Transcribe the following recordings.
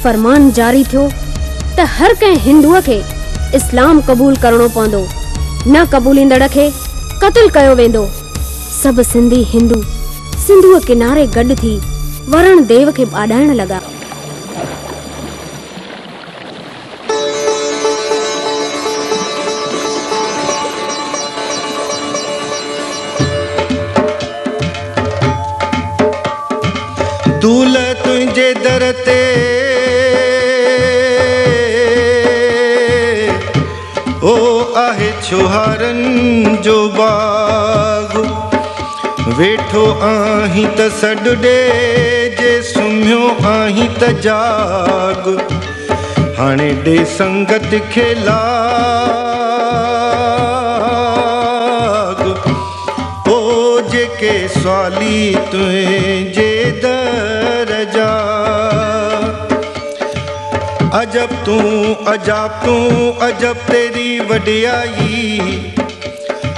फरमान जारी थियो त हर कंहिं हिंदुअ खे इस्लाम क़बूल करणो पवंदो, न क़बूलींदड़ खे क़त्ल कयो वेंदो। सभु सिंधी हिंदू सिंधुअ किनारे गॾु थी वरण देव खे ॿाॾाइण लॻा। दूल तुंहिंजे दर ते ओ आहे छुहारनि जो बाग, वेठो आहीं त सॾु ॾे, जे सुम्हियो आहीं त जाग, हाणे ॾे संगत खे लाग, ओ जेके स्वाली तुंहिंजे दर जा। अजब तूं अजब तेरी वॾियाई,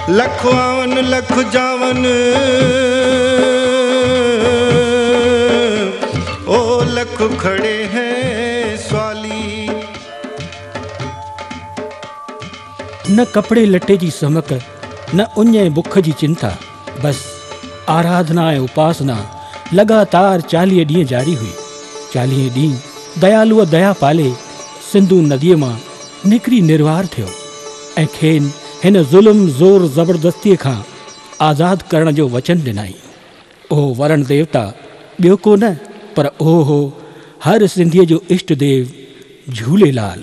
लख आवन लख जावन, ओ लख खड़े हैं स्वाली। न कपड़े लटे जी समक, न उञ बुख जी चिंता, बस आराधना ऐं उपासना लगातार 40 ॾींहं जारी हुई। 40 ॾींहं दयालुअ दया पाले सिंधु नदीअ मां निकिरी निर्वार थियो ऐं खेनि हिन ज़ुल्म ज़ोर ज़बरदस्तीअ खां आज़ाद करण जो वचन ॾिनाई। ओ वरण देवता ॿियो को न पर ओ हो हर सिंधीअ जो इष्ट देव झूलेलाल।